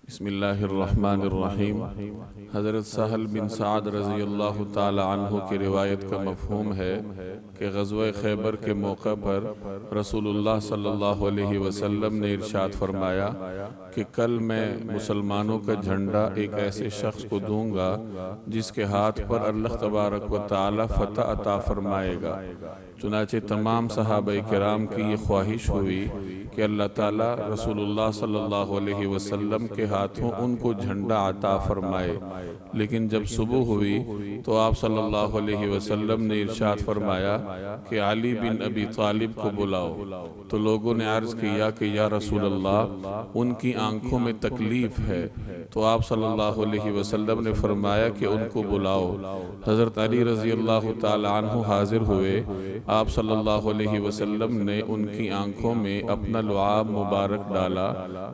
بسم اللہ الرحمن الرحیم۔ حضرت سہل بن سعد رضی اللہ تعالی عنہ کی روایت کا مفہوم ہے کہ غزوہ خیبر کے موقع پر رسول اللہ صلی اللہ علیہ وسلم نے ارشاد فرمایا کہ کل میں مسلمانوں کا جھنڈا ایک ایسے شخص کو دوں گا جس کے ہاتھ پر اللہ تبارک و تعالی فتح عطا فرمائے گا۔ چنانچہ تمام صحابہ کرام کی یہ خواہش ہوئی کہ اللہ تعالیٰ رسول اللہ صلی اللہ علیہ وسلم کے ہاتھوں ان کو جھنڈا عطا فرمائے، لیکن جب صبح ہوئی تو آپ صلی اللہ علیہ وسلم نے ارشاد فرمایا کہ علی بن ابی طالب کو بلاؤ۔ تو لوگوں نے عرض کیا کہ یا رسول اللہ ان کی آنکھوں میں تکلیف ہے، تو آپ صلی اللہ علیہ وسلم نے فرمایا کہ ان کو بلاؤ۔ حضرت علی رضی اللہ تعالی عنہ حاضر ہوئے۔ آپ صلی اللہ علیہ وسلم نے ان کی آنکھوں میں اپنا لعاب مبارک ڈالا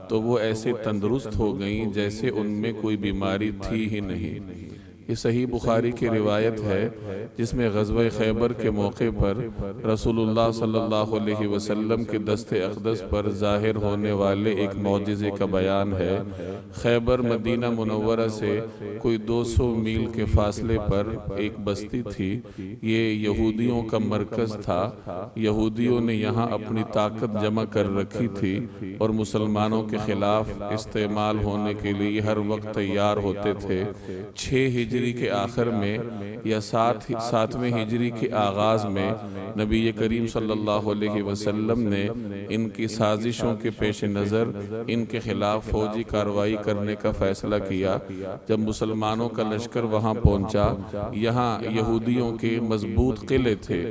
تو وہ ایسے تندرست ہو گئیں جیسے ان میں کوئی بیماری تھی ہی نہیں۔ یہ صحیح بخاری کی روایت ہے جس میں غزوہ خیبر کے موقع پر رسول اللہ صلی اللہ علیہ وسلم کے دست اقدس پر ظاہر ہونے والے ایک معجزے کا بیان ہے۔ خیبر مدینہ منورہ سے کوئی 200 میل کے فاصلے پر ایک بستی تھی۔ یہ یہودیوں کا مرکز تھا۔ یہودیوں نے یہاں اپنی طاقت جمع کر رکھی تھی اور مسلمانوں کے خلاف استعمال ہونے کے لیے ہر وقت تیار ہوتے تھے۔ 6 ہجری کے آخر میں یا 7ویں ہجری کے آغاز میں نبی کریم صلی اللہ علیہ وسلم نے ان کی سازشوں کے پیش نظر ان کے خلاف فوجی کارروائی کرنے کا فیصلہ کیا۔ جب مسلمانوں کا لشکر وہاں پہنچا، یہاں یہودیوں کے مضبوط قلعے تھے،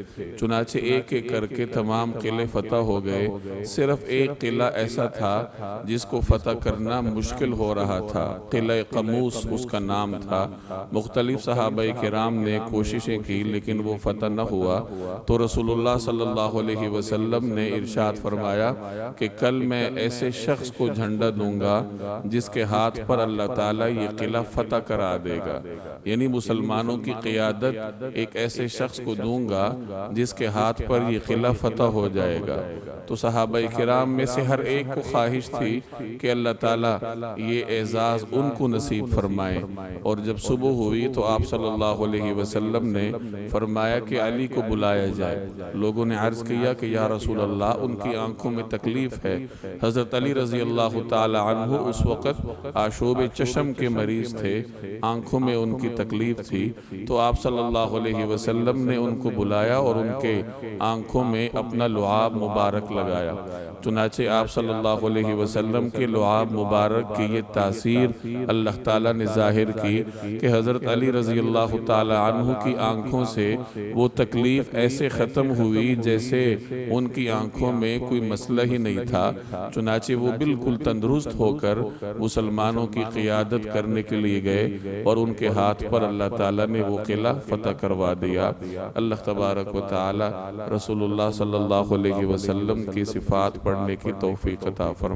چنانچہ ایک ایک کر کے تمام قلعے فتح ہو گئے۔ صرف ایک قلعہ ایسا تھا جس کو فتح کرنا مشکل ہو رہا تھا، قلعہ قموس اس کا نام تھا۔ مختلف صحابہ کرام نے کوششیں کی لیکن وہ فتح نہ ہوا۔ تو رسول اللہ صلی اللہ علیہ وسلم نے ارشاد فرمایا کہ کل میں ایسے شخص کو جھنڈا دوں گا جس کے ہاتھ پر اللہ تعالیٰ یہ قلعہ فتح کرا دے گا، یعنی مسلمانوں کی قیادت ایک ایسے شخص کو دوں گا جس کے ہاتھ پر یہ قلعہ فتح ہو جائے گا۔ تو صحابہ کرام میں سے ہر ایک کو خواہش تھی کہ اللہ تعالیٰ یہ اعزاز ان کو نصیب فرمائے۔ اور جب صبح ہوئی تو آپ صلی اللہ علیہ وسلم نے فرمایا کہ علی کو بلایا جائے۔ لوگوں نے عرض کیا کہ یا رسول اللہ ان کی آنکھوں میں تکلیف ہے۔ حضرت علی رضی اللہ تعالی عنہ اس وقت آشوب چشم کے مریض تھے، آنکھوں میں ان کی تکلیف تھی۔ تو آپ صلی اللہ علیہ وسلم نے ان کو بلایا اور ان کے آنکھوں میں اپنا لعاب مبارک لگایا۔ چنانچہ آپ صلی اللہ علیہ وسلم کے لعاب مبارک کی یہ تاثیر اللہ تعالیٰ نے ظاہر کی کہ حضرت علی رضی اللہ تعالی عنہ کی آنکھوں سے وہ تکلیف ایسے ختم ہوئی جیسے ان کی آنکھوں میں کوئی مسئلہ ہی نہیں تھا۔ چنانچہ وہ بالکل تندرست ہو کر مسلمانوں کی قیادت کرنے کے لیے گئے اور ان کے ہاتھ پر اللہ تعالیٰ نے وہ قلعہ فتح کروا دیا۔ اللہ تبارک و تعالی رسول اللہ صلی اللہ علیہ وسلم کی صفات پڑھنے کی توفیق عطا فرمائے۔